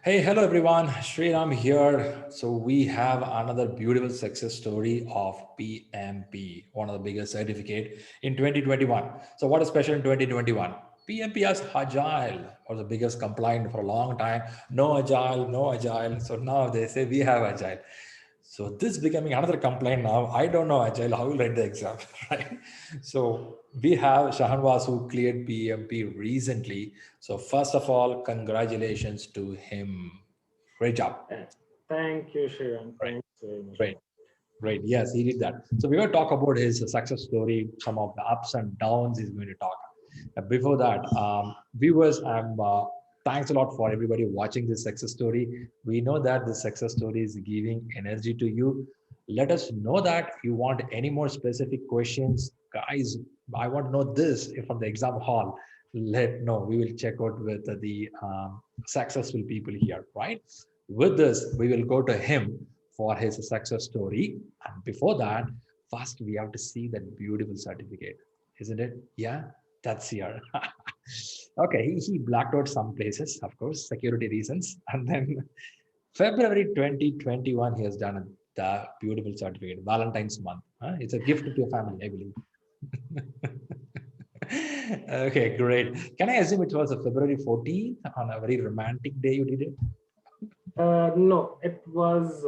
Hey, hello everyone. Sriram here. So we have another beautiful success story of PMP, one of the biggest certificate in 2021. So what is special in 2021? PMP as agile was the biggest complaint for a long time. No agile, no agile. So now they say we have agile. So this becoming another complaint now. I don't know agile. How will write the exam, right? So we have Shahanwas who cleared PMP recently. So first of all, congratulations to him. Great job. Uh, Thank you, Shiran. Right. Thanks very much. Great. Great. Yes, he did that. So we're going to talk about his success story, some of the ups and downs he's going to talk. Before that, viewers, thanks a lot for everybody watching this success story. We know that this success story is giving energy to you. Let us know that you want any more specific questions. Guys, I want to know this from the exam hall. Let know. We will check out with the successful people here, right? With this, we will go to him for his success story. And before that, first we have to see that beautiful certificate, isn't it? Yeah, that's here. Okay, he blacked out some places, of course, security reasons. And then February 2021, he has done the beautiful certificate, Valentine's month. Huh? It's a gift to your family, I believe. Okay, great. Can I assume it was a February 14th on a very romantic day you did it? No, it was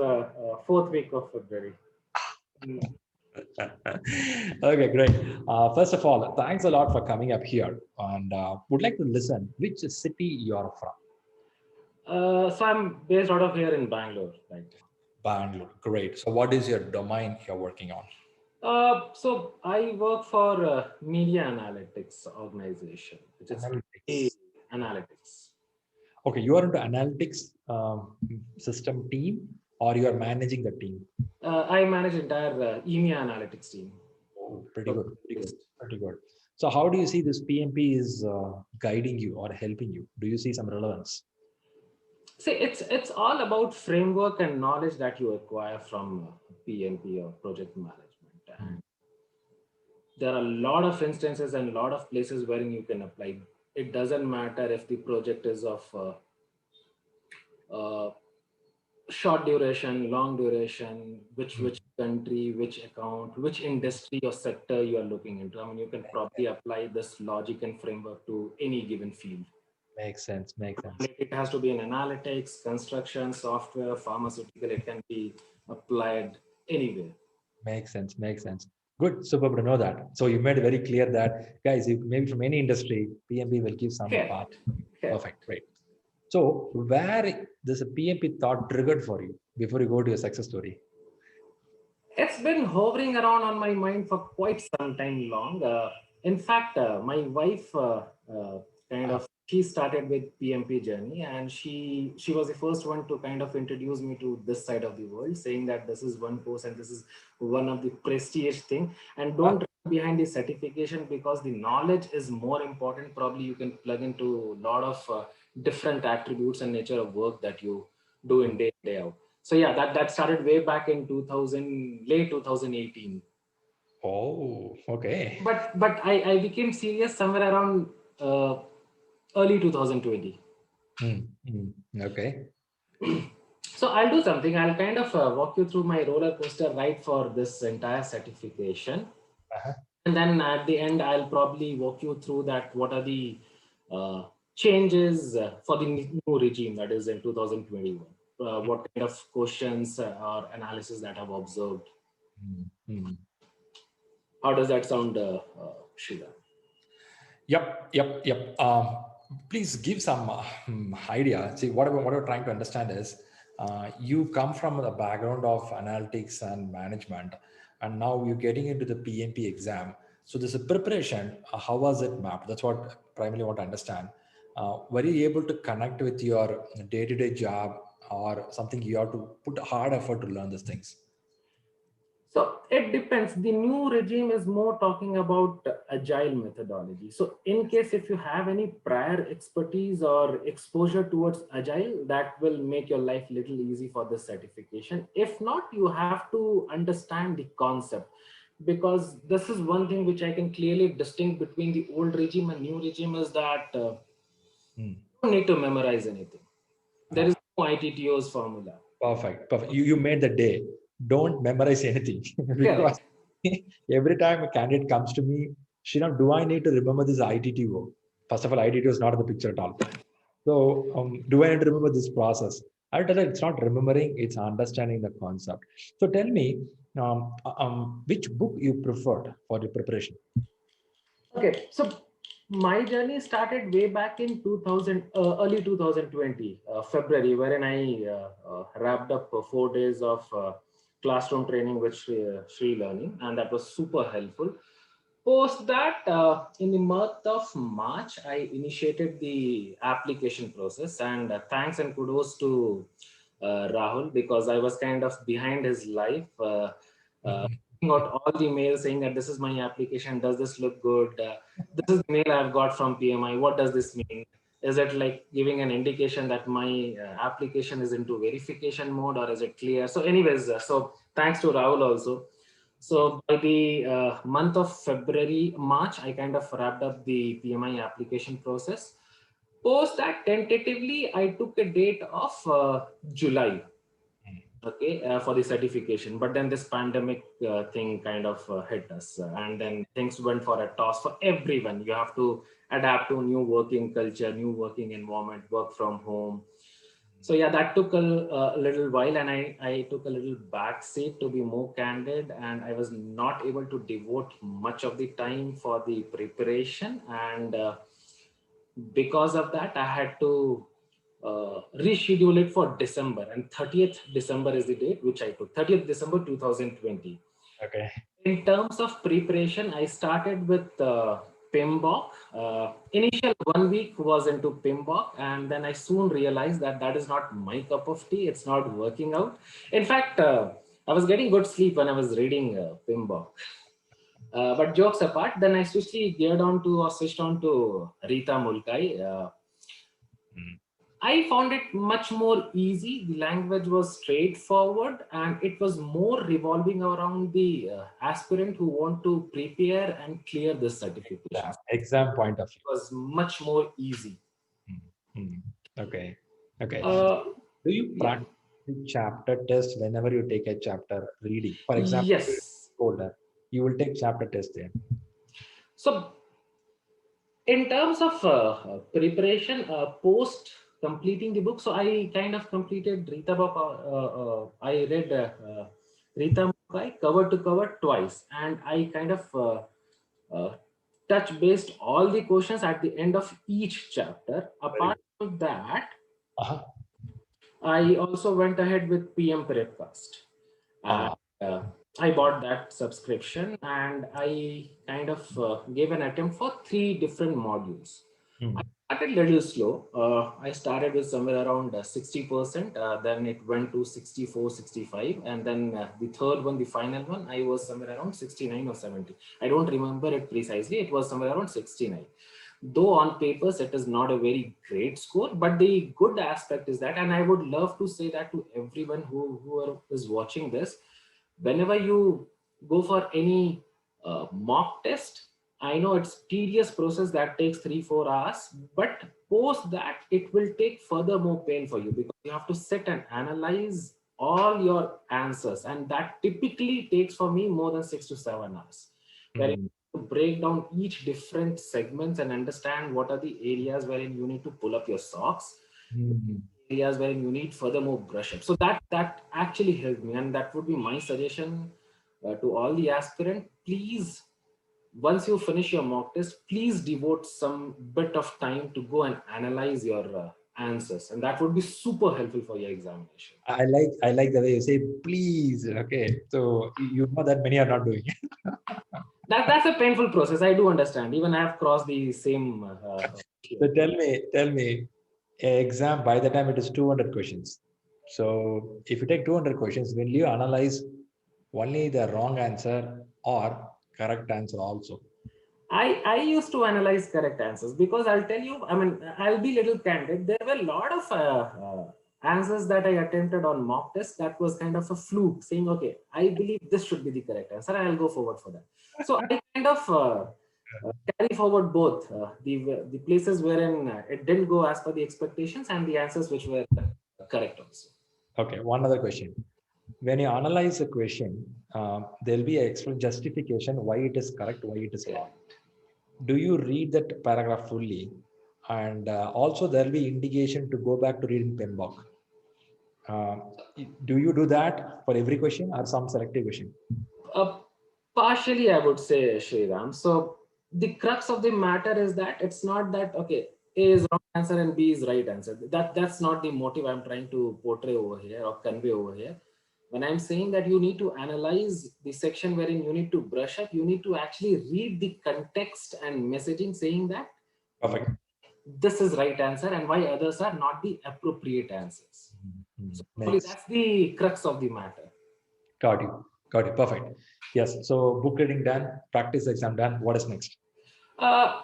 fourth week of February. Mm. Okay, great. First of all, thanks a lot for coming up here and would like to listen which city you're from. So I'm based out of here in Bangalore right Bangalore. Great. So what is your domain you're working on? now. So I work for Media Analytics organization, which is Analytics. analytics. Okay, you are into analytics system team or you are managing the team? I manage entire EMEA analytics team. Oh, pretty So good. Pretty good. Pretty good. So how do you see this PMP is guiding you or helping you? Do you see some relevance? see, it's all about framework and knowledge that you acquire from PMP or project management. Hmm. And there are a lot of instances and a lot of places wherein you can apply. It doesn't matter if the project is of uh, short duration, long duration, Hmm. which country, which account, which industry or sector you are looking into. I mean, you can probably apply this logic and framework to any given field. Makes sense. Makes sense. It has to be in analytics, construction, software, pharmaceutical. It can be applied anywhere. Makes sense. Makes sense. Good. Superb to know that. So you made it very clear that, guys, if maybe from any industry, PMP will give some Okay. part. Okay. Perfect. Great. So where this PMP thought triggered for you before you go to your success story? It's been hovering around on my mind for quite some time long. In fact, my wife kind Uh, of she started with PMP journey, and she was the first one to kind of introduce me to this side of the world, saying that this is one course and this is one of the prestige thing, and uh, don't run behind the certification because the knowledge is more important. Probably you can plug into a lot of different attributes and nature of work that you do in day out. So yeah, that started way back in 2000, late 2018. oh, okay. But I became serious somewhere around uh, early 2020. Mm, mm, okay. So I'll do something. I'll kind of walk you through my roller coaster ride for this entire certification, Uh-huh. and then at the end I'll probably walk you through that what are the uh, changes for the new regime that is in 2021. What kind of questions or analysis that I've observed. Mm, mm. How does that sound, Sheila? Yep, yep, yep. Please give some idea. See, what I'm trying to understand is you come from the background of analytics and management, and now you're getting into the PMP exam. So there's a preparation. How was it mapped? That's what primarily want to understand. Were you able to connect with your day-to-day job or something you have to put hard effort to learn these things? So it depends. The new regime is more talking about agile methodology. So in case if you have any prior expertise or exposure towards agile, that will make your life little easy for this certification. If not, you have to understand the concept, because this is one thing which I can clearly distinct between the old regime and new regime is that Hmm. you don't need to memorize anything. There is no ITTO's formula. Perfect. Perfect. You made the day. Don't memorize anything because Correct. every time a candidate comes to me, Sriram, do I need to remember this ITTO? First of all, ITTO is not in the picture at all. So, do I need to remember this process? I tell you, it's not remembering, it's understanding the concept. So, tell me, which book you preferred for the preparation? Okay, so my journey started way back in 2000, early 2020, February, wherein I wrapped up 4 days of classroom training with Sri Learning, and that was super helpful. Post that, in the month of March, I initiated the application process, and thanks and kudos to Rahul, because I was kind of behind his life. Got all the mails saying that this is my application. Does this look good? This is the mail I've got from PMI. What does this mean? Is it like giving an indication that my application is into verification mode, or is it clear? So, anyways, so thanks to Rahul also. So by the month of February, March, I kind of wrapped up the PMI application process. Post that, tentatively, I took a date of July, okay, for the certification. But then this pandemic thing kind of hit us, and then things went for a toss for everyone. You have to adapt to new working culture, new working environment, work from home. So yeah, that took a little while, and I took a little back seat, to be more candid, and I was not able to devote much of the time for the preparation. And because of that, I had to reschedule it for December, and 30th December is the date which I took, 30th December 2020. Okay. In terms of preparation, I started with PMBOK. Initial 1 week was into PMBOK, and then I soon realized that that is not my cup of tea. It's not working out. In fact, I was getting good sleep when I was reading PMBOK. But jokes apart, then I switched geared on to, or switched on to Rita Mulkai. I found it much more easy. The language was straightforward, and it was more revolving around the aspirant who want to prepare and clear this certification. Exam point of It was much more easy. view. Okay. Okay. Uh, Do you yeah. practice the chapter test whenever you take a chapter reading? For example, Yes. folder, you will take chapter test there. So, in terms of preparation, post completing the book, so I kind of completed Rita book. I read Rita Mukai cover to cover twice, and I kind of uh, touch based all the questions at the end of each chapter. Very Apart from that, uh-huh. I also went ahead with PM Prepcast. And Ah, I bought that subscription, and I kind of gave an attempt for 3 different modules. I hmm. started a little slow. I started with somewhere around 60%, then it went to 64, 65. And then the third one, the final one, I was somewhere around 69 or 70. I don't remember it precisely. It was somewhere around 69. Though on papers it is not a very great score, but the good aspect is that, and I would love to say that to everyone is watching this, whenever you go for any mock test, I know it's tedious process that takes 3-4 hours, but post that it will take further more pain for you, because you have to sit and analyze all your answers, and that typically takes for me more than 6 to 7 hours, where you Hmm. have to break down each different segments and understand what are the areas wherein you need to pull up your socks, Hmm. areas where you need furthermore brush up. So that actually helped me, and that would be my suggestion to all the aspirant. Please, once you finish your mock test, please devote some bit of time to go and analyze your answers, and that would be super helpful for your examination. I like the way you say please. Okay. So you know that many are not doing it. That's a painful process. I do understand. Even I have crossed the same. So tell me, exam by the time it is 200 questions. So if you take 200 questions, will you analyze only the wrong answer or correct answer also? I used to analyze correct answers, because I'll tell you, I mean, I'll be little candid. There were a lot of answers that I attempted on mock test that was kind of a fluke, saying, okay, I believe this should be the correct answer. I'll go forward for that. So I kind of carry forward both the places wherein it didn't go as per the expectations, and the answers which were correct also. Okay, one other question. When you analyze a question, there'll be a justification why it is correct, why it is wrong. Do you read that paragraph fully? And also there'll be indication to go back to reading PMBOK. Uh, do you do that for every question or some selective question? Uh, Partially, I would say, Sriram. So the crux of the matter is that it's not that okay, A is wrong answer and B is right answer. That's not the motive I'm trying to portray over here or convey over here. When I'm saying that you need to analyze the section wherein you need to brush up, you need to actually read the context and messaging saying that Perfect. this is right answer and why others are not the appropriate answers. So probably Nice. that's the crux of the matter. Got you. Got it. Perfect. Yes. So book reading done, practice exam done. What is next? Uh,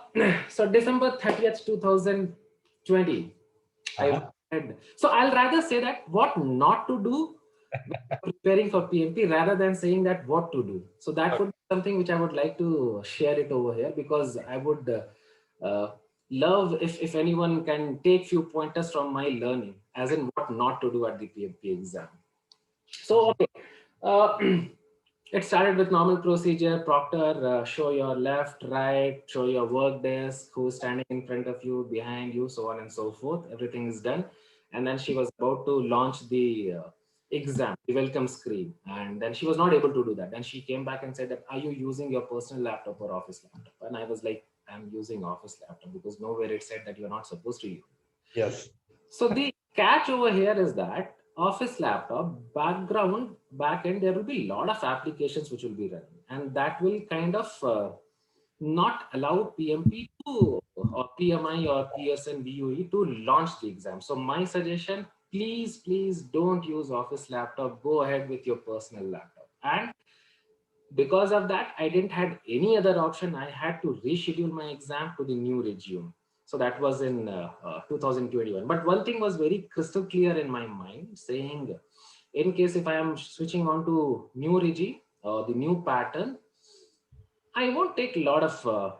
so December 30th, 2020, I Uh-huh. read. So I'll rather say that what not to do when preparing for PMP rather than saying that what to do. So that would be something which I would like to share it over here because I would love if anyone can take few pointers from my learning as in what not to do at the PMP exam. So, okay. Uh, it started with normal procedure. Proctor, show your left, right, show your work desk, who's standing in front of you, behind you, so on and so forth. Everything is done. And then she was about to launch the exam, the welcome screen. And then she was not able to do that. And she came back and said that, are you using your personal laptop or office laptop? And I was like, I'm using office laptop because nowhere it said that you're not supposed to use. Yes. So the catch over here is that Office laptop background backend, there will be a lot of applications which will be running, and that will kind of not allow PMP to or PMI or PSN VUE to launch the exam. So my suggestion, please don't use Office laptop. Go ahead with your personal laptop. And because of that, I didn't had any other option. I had to reschedule my exam to the new regime. So that was in 2021. But one thing was very crystal clear in my mind, saying, in case if I am switching on to new regime, the new pattern, I won't take a lot of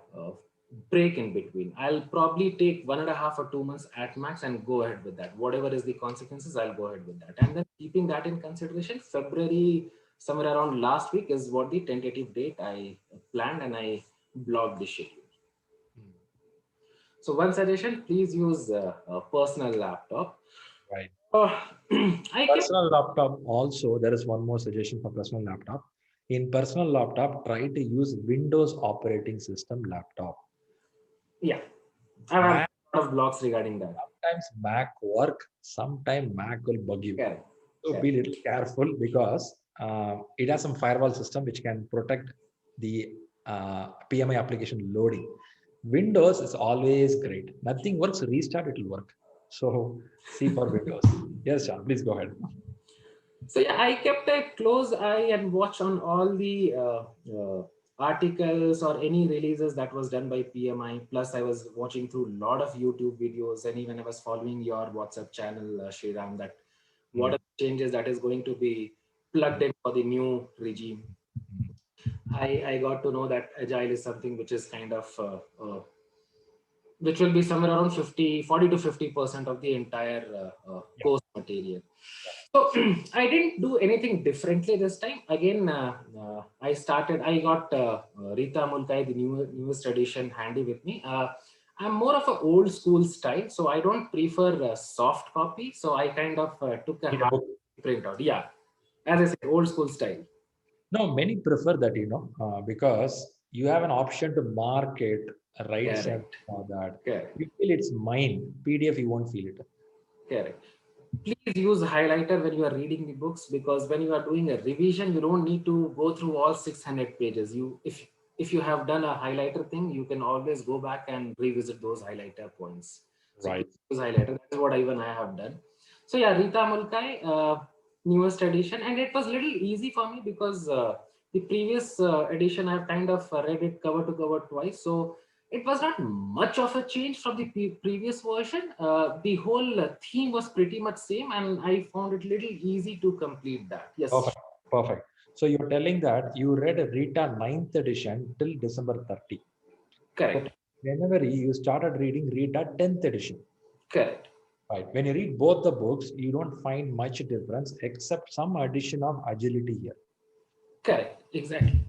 break in between. I'll probably take 1.5 or 2 months at max and go ahead with that. Whatever is the consequences, I'll go ahead with that. And then keeping that in consideration, February, somewhere around last week is what the tentative date I planned and I blocked the schedule. So one suggestion, please use a personal laptop. Right. I kept Personal laptop also, there is one more suggestion for personal laptop. In personal laptop, try to use Windows operating system laptop. yeah, I have Mac, a lot of blogs regarding that. sometimes Mac work, sometimes Mac will bug you. Correct. So be little careful because it has some firewall system which can protect the PMI application loading. Windows is always great. Nothing works, restart, it will work. So see for Windows. Yes, Sean, please go ahead. So yeah, I kept a close eye and watch on all the articles or any releases that was done by PMI. Plus, I was watching through a lot of YouTube videos, and even I was following your WhatsApp channel, Sriram, that what are the changes that is going to be plugged in for the new regime. I got to know that Agile is something which is kind of which will be somewhere around 40 to 50% of the entire course material. So I didn't do anything differently this time. Again, I got Rita Mulkai, the newest edition, handy with me. I'm more of an old school style, so I don't prefer soft copy. So I kind of took a Need a hard book. printout. Yeah, as I said, old school style. No, many prefer that, because you have an option to mark it right center Correct. or that. Correct. You feel it's mine. PDF, you won't feel it. Correct. Please use highlighter when you are reading the books because when you are doing a revision, you don't need to go through all 600 pages. If you have done a highlighter thing, you can always go back and revisit those highlighter points. So Right. please use highlighter. That's what even I have done. So yeah, Rita Mulkai, newest edition, and it was a little easy for me because the previous edition I've kind of read it cover to cover twice. So it was not much of a change from the previous version. The whole theme was pretty much same, and I found it little easy to complete that. Yes, Perfect. Perfect. So you're telling that you read Rita ninth edition till December 30. So correct, January, you started reading Rita 10th edition. correct. Right. When you read both the books, you don't find much difference except some addition of agility here. Correct, exactly.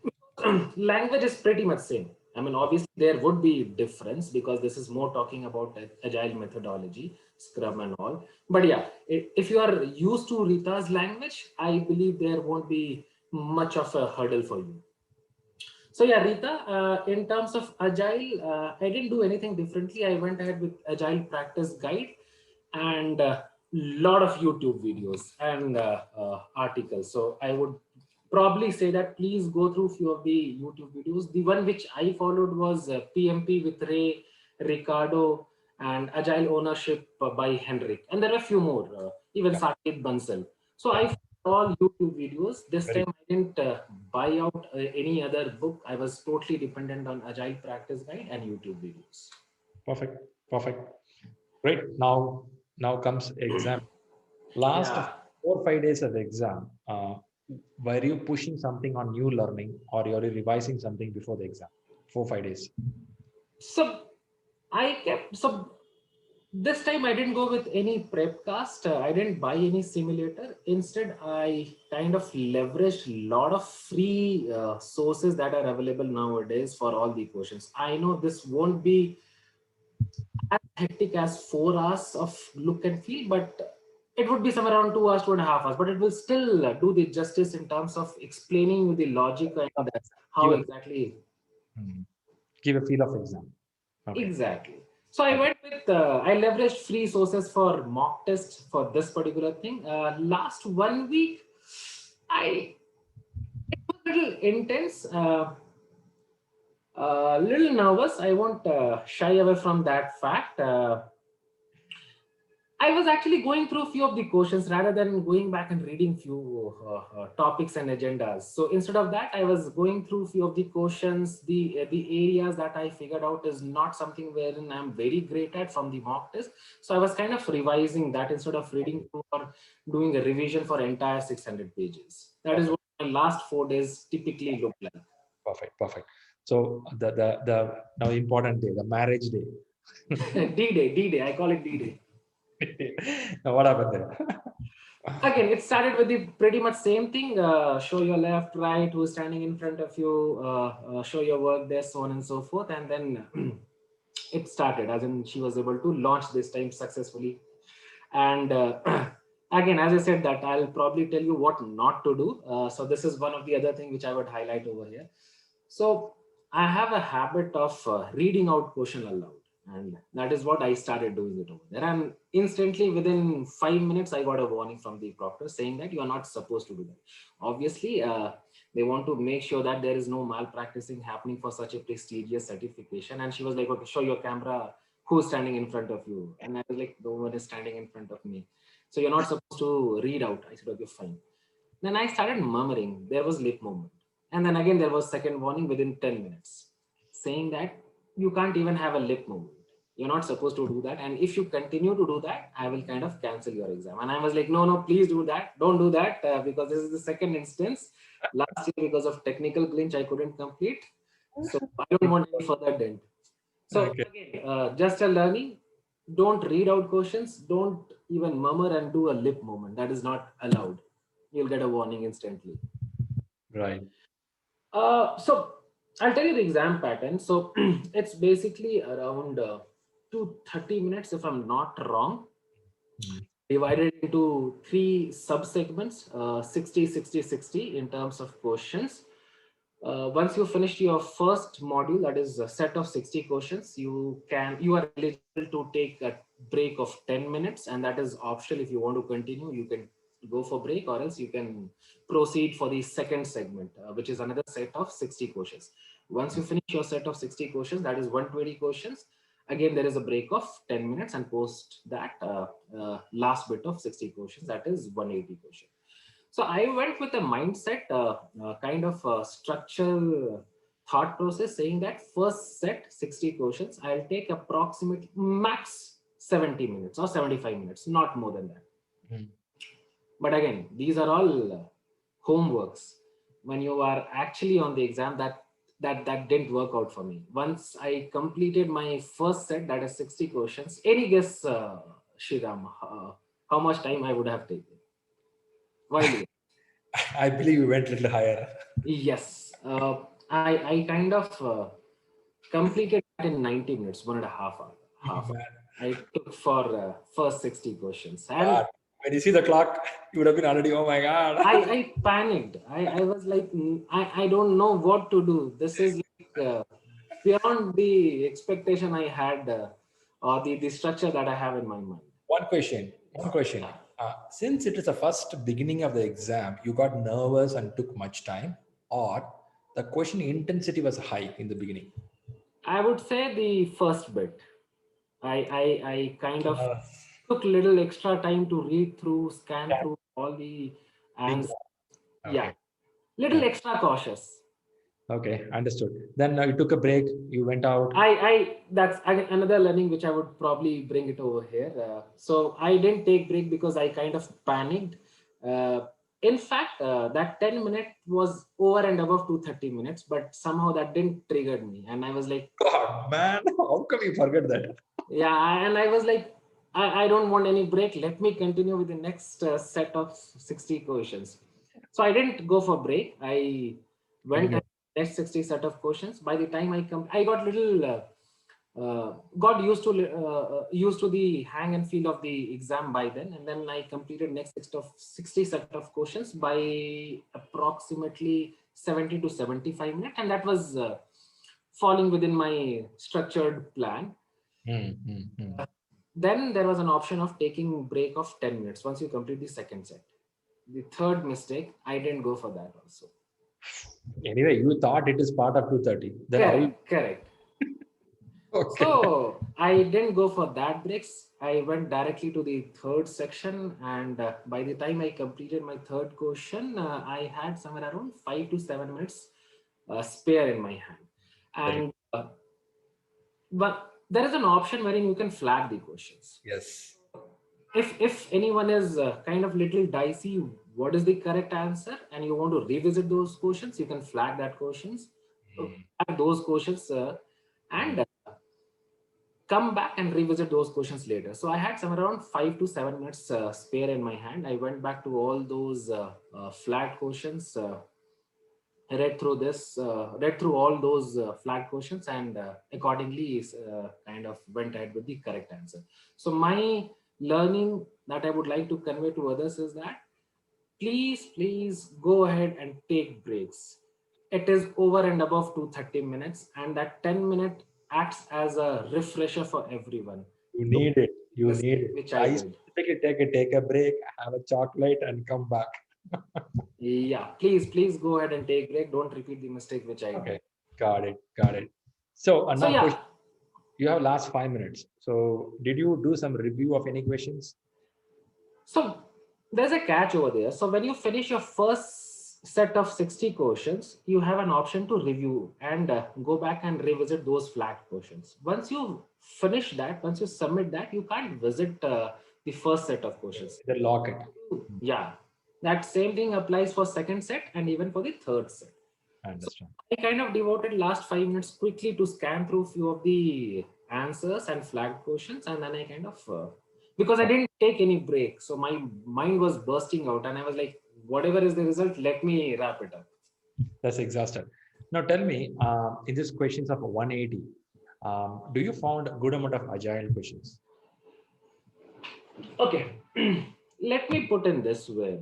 Language is pretty much same. I mean, obviously there would be difference because this is more talking about agile methodology, Scrum and all. But yeah, if you are used to Rita's language, I believe there won't be much of a hurdle for you. So yeah, Rita, in terms of Agile, I didn't do anything differently. I went ahead with Agile Practice Guide and a lot of YouTube videos and articles. So I would probably say that please go through few of the YouTube videos. The one which I followed was PMP with Ray, Ricardo, and Agile Ownership by Henrik. And there are a few more, even Yeah. Saket Bansal. So Yeah. I all YouTube videos. This Very time I didn't buy out any other book. I was totally dependent on Agile Practice Guide and YouTube videos. perfect. Perfect. Great. Now comes exam. Last Yeah. 4 5 days of exam. Were you pushing something on new learning or you're revising something before the exam? 4 5 days. So I kept so this time I didn't go with any prepcast. I didn't buy any simulator. Instead, I kind of leveraged a lot of free sources that are available nowadays for all the questions. I know this won't be as hectic as 4 hours of look and feel, but it would be somewhere around 2 hours, 2.5 hours. But it will still do the justice in terms of explaining you the logic and how Give a exactly. hmm, give a feel of exam. Okay. Exactly. So I Okay. went with, I leveraged free sources for mock tests for this particular thing. Last 1 week, it was a little intense, a little nervous. I won't shy away from that fact. I was actually going through a few of the questions rather than going back and reading few topics and agendas. So instead of that, I was going through a few of the questions, the areas that I figured out is not something wherein I'm very great at from the mock test. So I was kind of revising that instead of reading through or doing a revision for entire 600 pages. That is Perfect. what my last 4 days typically look like. Perfect. Perfect. So the now important day, the marriage day. D-Day, D-Day, I call it D-Day. Now what happened there? Again, it started with the pretty much same thing. Show your left, right, who's standing in front of you, show your work there, so on and so forth. And then it started, as in she was able to launch this time successfully. And again, as I said, that I'll probably tell you what not to do. So this is one of the other thing which I would highlight over here. So I have a habit of reading out question aloud, and that is what I started doing it over there. And instantly, within 5 minutes, I got a warning from the proctor saying that you are not supposed to do that. Obviously, they want to make sure that there is no malpracticing happening for such a prestigious certification. And she was like, "Okay, show your camera. Who's standing in front of you?" And I was like, "No one is standing in front of me. So you're not supposed to read out." I said, "Okay, fine." Then I started murmuring. There was lip movement. And then again, there was second warning within 10 minutes saying that you can't even have a lip movement. You're not supposed to do that. And if you continue to do that, I will kind of cancel your exam. And I was like, no, no, please do that. Don't do that because this is the second instance. Last year, because of technical glitch, I couldn't complete. So I don't want any further dent. So Okay. again, just a learning. Don't read out questions. Don't even murmur and do a lip movement. That is not allowed. You'll get a warning instantly. Right. So I'll tell you the exam pattern. So it's basically around 230 minutes, if I'm not wrong, Mm. divided into three sub segments, 60, 60, 60 in terms of questions. Once you finish your first module, that is a set of 60 questions, you are eligible to take a break of 10 minutes, and that is optional. If you want to continue, you can go for break, or else you can proceed for the second segment, which is another set of 60 questions. Once you finish your set of 60 questions, that is 120 questions. Again, there is a break of 10 minutes, and post that last bit of 60 questions, that is 180 questions. So I went with a mindset, kind of a structural thought process, saying that first set 60 questions, I'll take approximately max 70 minutes or 75 minutes, not more than that. Mm. But again, these are all homeworks. When you are actually on the exam, that didn't work out for me. Once I completed my first set, that is 60 questions. Any guess Shriram, how much time I would have taken? While I believe you went a little higher. yes, I kind of completed that in 90 minutes, 1.5 hour. Half. Man, I took for first 60 questions, and God. When you see the clock, you would have been already, oh my God. I panicked. I was like, I don't know what to do. This is like beyond the expectation I had, or the structure that I have in my mind. One question. One question. Since it is the first beginning of the exam, you got nervous and took much time, or the question intensity was high in the beginning? I would say the first bit. I kind of Uh, took little extra time to read through, scan yeah, through all the big answers. one. Yeah, Okay. little Yeah. extra cautious. Okay. Understood. Then you took a break. You went out. That's another learning which I would probably bring it over here. So I didn't take break because I kind of panicked. Uh, in fact, that 10 minute was over and above 230 minutes, but somehow that didn't trigger me, and I was like, God, man, how come you forget that? yeah, and I was like, I don't want any break. Let me continue with the next set of 60 questions. So I didn't go for break. I went Continue. at next 60 set of questions. By the time I got little got used to the hang and feel of the exam by then, and then I completed next 60 set of questions by approximately 70 to 75 minutes, and that was falling within my structured plan. Then there was an option of taking break of 10 minutes once you complete the second set. The third mistake, I didn't go for that also. Anyway, you thought it is part of 230. Then how you? Correct. Okay. So I didn't go for that breaks. I went directly to the third section, and by the time I completed my third question, I had somewhere around 5 to 7 minutes spare in my hand. Very. And but there is an option wherein you can flag the questions. Yes. If anyone is kind of little dicey what is the correct answer and you want to revisit those questions, you can flag that questions, flag those questions, and come back and revisit those questions later. So I had some around 5 to 7 minutes spare in my hand. I went back to all those flagged questions, read through all those flagged questions, and accordingly kind of went ahead with the correct answer. So my learning that I would like to convey to others is that please go ahead and take breaks. It is over and above 230 minutes, and that 10 minute acts as a refresher for everyone. You need it. You need it. Which I I used did. to take a break, have a chocolate, and come back. Yeah, please go ahead and take break. Don't repeat the mistake which I Okay. did. Got it. Got it. So So now yeah, question. You have last 5 minutes. So did you do some review of any questions? so there's a catch over there. So when you finish your first set of 60 questions, you have an option to review and go back and revisit those flagged questions. Once you finish that, once you submit that, you can't visit the first set of questions. The lock it. Yeah, that same thing applies for second set and even for the third set. I So understand. I kind of devoted last 5 minutes quickly to scan through few of the answers and flagged questions, and then I kind of because I didn't take any break, so my mind was bursting out, and I was like, whatever is the result, let me wrap it up. That's exhausted. Now tell me, in these questions of 180, do you found a good amount of agile questions? Okay, let me put in this way.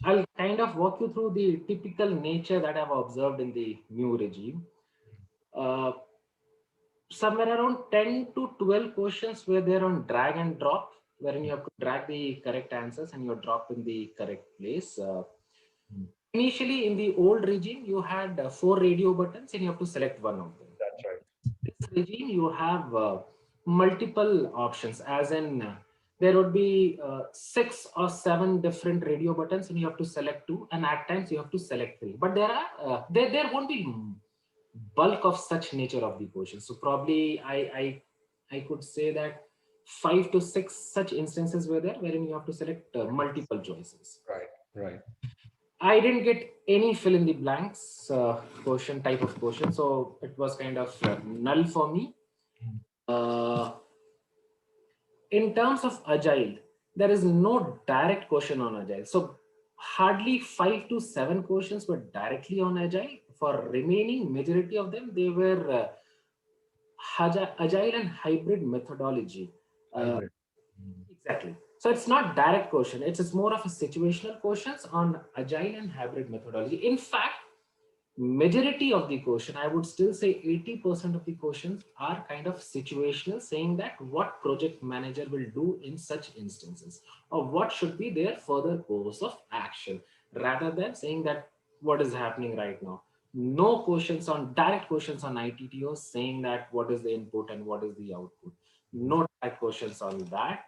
I'll kind of walk you through the typical nature that I've observed in the new regime. Uh, Somewhere around 10 to 12 questions were there on drag and drop, wherein you have to drag the correct answers and you're dropped in the correct place. Initially, in the old regime, you had 4 radio buttons and you have to select one of them. That's right. This regime, you have multiple options, as in there would be 6 or 7 different radio buttons and you have to select two, and at times you have to select three. But there won't be bulk of such nature of the question. So probably I could say that 5 to 6 such instances were there wherein you have to select multiple choices. Right. Right. I didn't get any fill in the blanks question type of question, so it was kind of null for me. Uh, in terms of agile, there is no direct question on agile. So hardly 5 to 7 questions were directly on agile. For remaining majority of them, they were agile and hybrid methodology. Uh, Hybrid. Mm. exactly. So it's not direct question. It's more of a situational questions on agile and hybrid methodology. In fact, majority of the question, I would still say 80% of the questions are kind of situational, saying that what project manager will do in such instances, or what should be their further course of action, rather than saying that what is happening right now. No questions on direct questions on ITTO saying that what is the input and what is the output. No direct questions on that.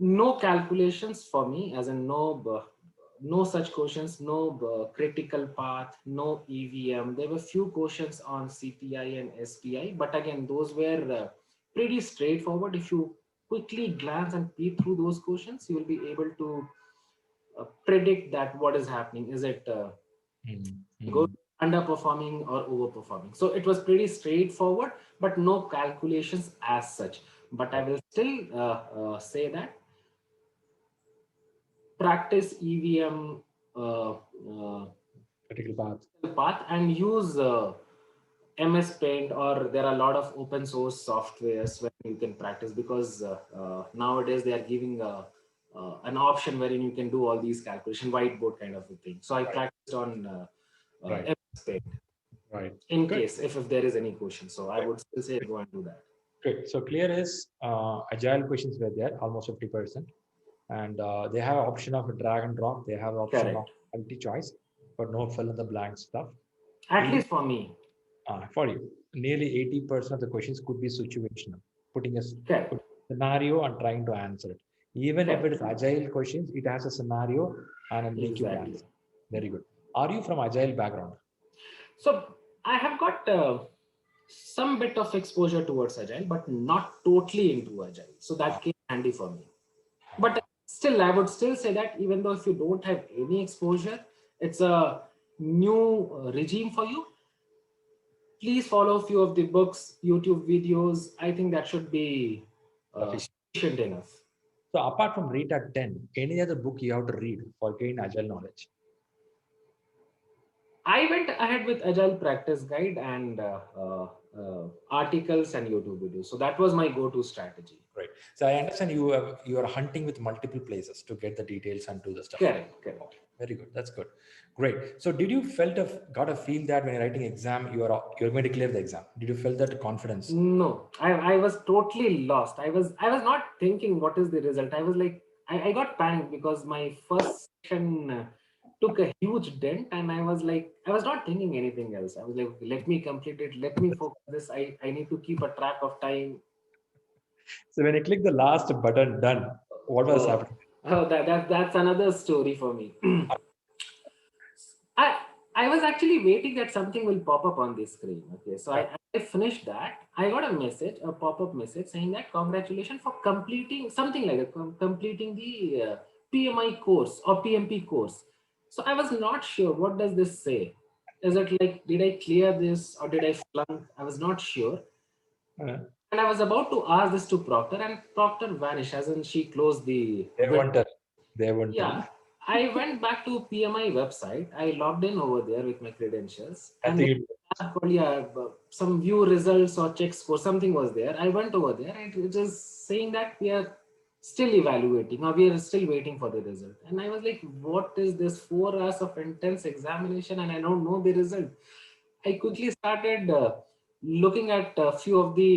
No calculations for me, as in no such questions, no critical path, no EVM. There were few questions on CPI and SPI, but again, those were pretty straightforward. If you quickly glance and peek through those questions, you will be able to predict that what is happening. Is it Mm. good, Mm. underperforming, or overperforming? So it was pretty straightforward, but no calculations as such. But I will still say that practice EVM Critical path. path and use MS Paint, or there are a lot of open source softwares where you can practice, because nowadays they are giving an option wherein you can do all these calculation, whiteboard kind of a thing. So I Right. practiced on Right. MS Paint Right. in Good. case if there is any question. So I would still say go and do that. Good. So clear is agile questions were there, almost 50%. And they have option of drag and drop. They have option of Correct. multi choice, but no fill in the blank stuff. At 80, least for me. for you, nearly 80% of the questions could be situational, putting Correct. put a scenario and trying to answer it. Even if it Correct. is agile questions, it has a scenario and a make you Exactly. answer. Very good. Are you from agile background? So I have got some bit of exposure towards agile, but not totally into agile. So Ah, that came handy for me. But still, I would still say that even though if you don't have any exposure, it's a new regime for you. Please follow a few of the books, YouTube videos. I think that should be sufficient. sufficient enough. So apart from read at 10, any other book you have to read for gain agile knowledge? I went ahead with Agile Practice Guide and articles and YouTube videos. So that was my go-to strategy. Right. So I understand you are hunting with multiple places to get the details and do the stuff. Correct, correct. Very good. That's good. Great. So did you got a feel that when you're writing exam, you're going to clear the exam? Did you feel that confidence? No, I was totally lost. I was not thinking what is the result. I was like, I got panicked because my first section took a huge dent, and I was like, I was not thinking anything else. I was like, let me complete it, let me focus this. I need to keep a track of time. So when you click the last button, done. What was Oh, happening? that's another story for me. I I was actually waiting that something will pop up on the screen. Okay, so I finished that. I got a message, a pop-up message saying that congratulations for completing something like that, completing the PMI course or PMP course. So I was not sure what does this say. Is it like did I clear this or did I flunk? I was not sure. Uh, And I was about to ask this to Proctor, and Proctor vanished, as in she closed the they window. won't tell. They won't tell. Yeah, I went back to PMI website. I logged in over there with my credentials, and Nothing. there called, yeah, some view results or check score. Something was there. I went over there, and it was saying that we are still evaluating or we are still waiting for the result. And I was like, "What is this? 4 hours of intense examination, and I don't know the result." I quickly started looking at a few of the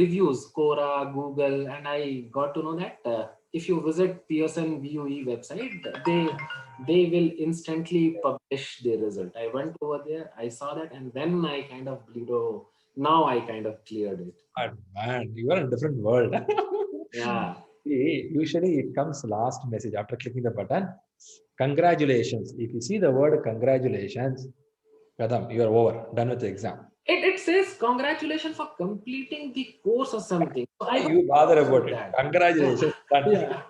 reviews, Quora, Google, and I got to know that if you visit Pearson VUE website, they will instantly publish the result. I went over there, I saw that, and then I kind of believed, oh, now I kind of cleared it. Man, you are in a different world. Yeah. See, usually it comes last message after clicking the button. Congratulations. If you see the word congratulations, Kadam, you are over, done with the exam. It says congratulations for completing the course or something. So I Why got you bother about with it? that. Congratulations, done. Yeah.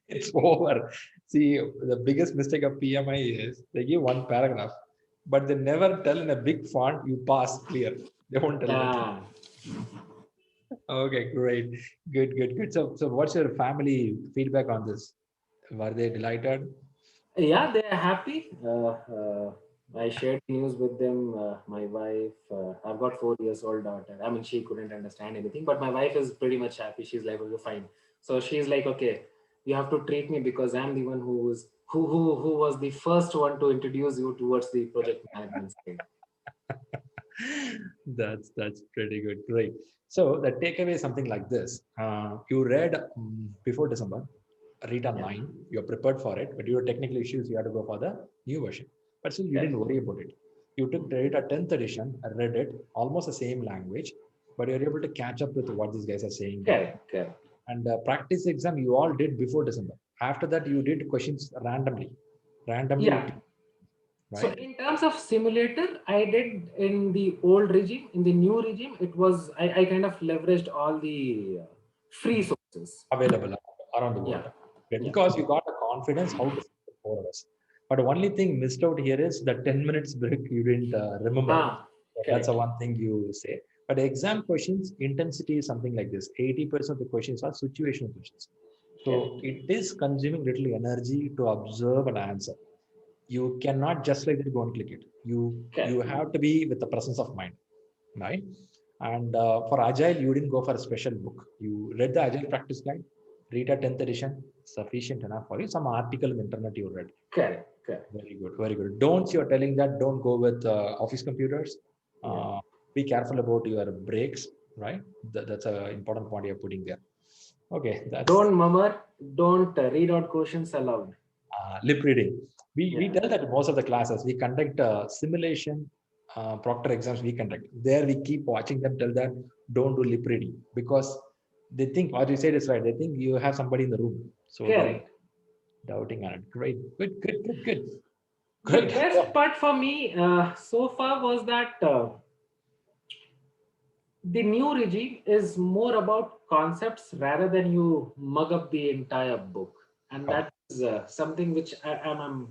It's over. See, the biggest mistake of PMI is they give one paragraph, but they never tell in a big font you pass clear. They won't tell anything. Yeah. Okay, great. Good, good, good. So what's your family feedback on this? Were they delighted? Yeah, they are happy. I shared news with them. My wife, I've got 4 years old daughter. I mean, she couldn't understand anything, but my wife is pretty much happy. She's like, "Okay, fine." So she's like, "Okay, you have to treat me because I'm the one who was the first one to introduce you towards the project management side." That's pretty good. Great. So the takeaway is something like this. You read before December, read Yeah, online, you're prepared for it, but your technical issues, you have to go for the new version. But still, you didn't correct, worry about it. You took read a 10th edition, read it, almost the same language, but you're able to catch up with what these guys are saying there. correct, correct. And practice exam you all did before December. After that, you did questions randomly, you Yeah. took, So right? in terms of simulator, I did in the old regime. In the new regime, it was I kind of leveraged all the free sources. Available around the Yeah, world. Right? yeah. Because you got a confidence how to speak 4 hours. But the only thing missed out here is the 10 minutes break you didn't remember. Ah, So that's the correct, one thing you say. But the exam questions, intensity is something like this. 80% of the questions are situational questions. So correct, it is consuming little energy to observe and answer. You cannot just like that go and click it. You correct, have to be with the presence of mind, right? And for Agile, you didn't go for a special book. You read the Agile practice guide, read a 10th edition, sufficient enough for you. Some article in internet you read. correct, correct. Very good, very good. Don't you're telling that don't go with office computers. Yeah. Uh, be careful about your breaks, right? That's an important point you're putting there. Okay, that's Don't murmur. Don't read out questions aloud. lip reading. We Yeah. tell that most of the classes we conduct simulation proctor exams we conduct there we keep watching them tell that don't do lip reading because they think what you said is right they think you have somebody in the room so don't Correct. doubting on it great good The great yeah. best part for me so far was that the new regime is more about concepts rather than you mug up the entire book, and Oh, that is something which I'm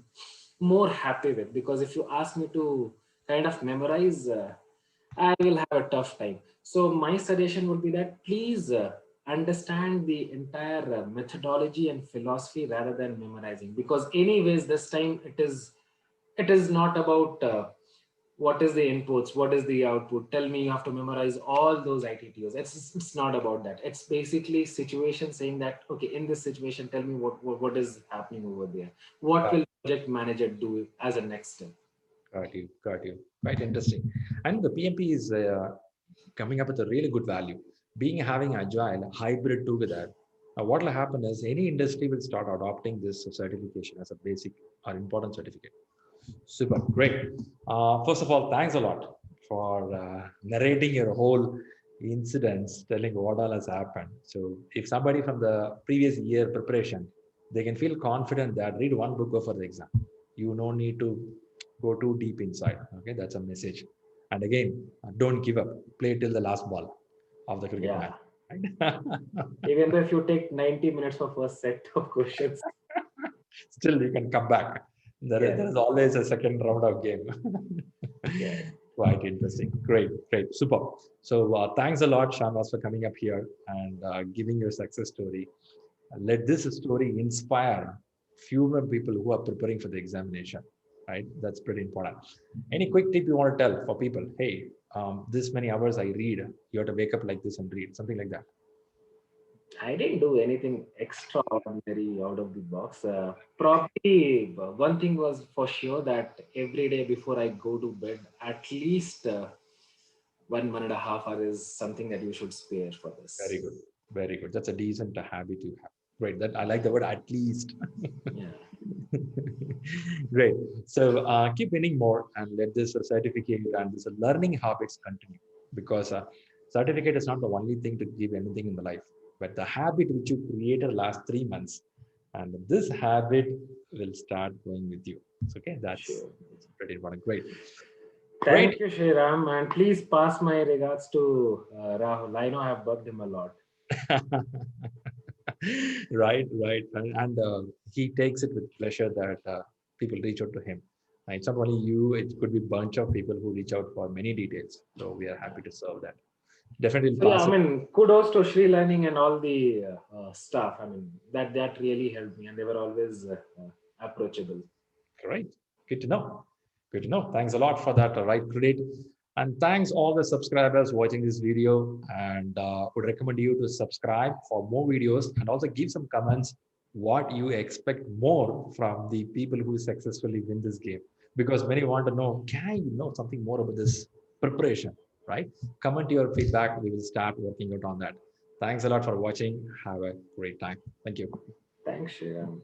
more happy with, because if you ask me to kind of memorize, I will have a tough time. So my suggestion would be that please understand the entire methodology and philosophy rather than memorizing, because anyways this time it is not about what is the inputs, what is the output, tell me you have to memorize all those ITTOs. It's not about that. It's basically situation saying that, okay, in this situation tell me what is happening over there, what will project manager do as a next step. got you quite interesting and the PMP is coming up with a really good value being having agile hybrid together what will happen is any industry will start adopting this certification as a basic or important certificate. Super, great. First of all, thanks a lot for narrating your whole incidents, telling what all has happened. So, if somebody from the previous year preparation, they can feel confident that read one book, go for the exam. You no need to go too deep inside. Okay, that's a message. And again, don't give up. Play till the last ball of the cricket match. Yeah, Right? even though if you take 90 minutes for first set of questions. Still, you can come back. There Correct, is always a second round of game. correct. Quite interesting. Great, great, super. So thanks a lot, Shanwas, for coming up here and giving your success story. Let this story inspire fewer people who are preparing for the examination. Right, that's pretty important. Any quick tip you want to tell for people? Hey, this many hours I read. You have to wake up like this and read something like that. I didn't do anything extraordinary out of the box. Probably one thing was for sure that every day before I go to bed, at least 1.5 hours is something that you should spare for Very this. good, very good. That's a decent habit you have. Great. That I like the word at least. Yeah, Great. So keep winning more and let this certificate and this learning habits continue because certificate is not the only thing to give anything in the life, but the habit which you created last 3 months, and this habit will start going with you. So, okay, sure. that's pretty important. Great, great. Thank you, Shriram, and please pass my regards to Rahul. I know I have bugged him a lot. Right, and he takes it with pleasure that people reach out to him. It's not only you; it could be bunch of people who reach out for many details. So we are happy to serve that. Definitely So yeah, pass I it. mean, kudos to Sri Learning and all the staff. I mean, that really helped me, and they were always approachable. Great. Good to know. Good to know. Thanks a lot for that right credit. And thanks all the subscribers watching this video, and would recommend you to subscribe for more videos and also give some comments what you expect more from the people who successfully win this game. Because many want to know, can I know something more about this preparation, right? Comment your feedback. We will start working out on that. Thanks a lot for watching. Have a great time. Thank you. Thanks, Shriram.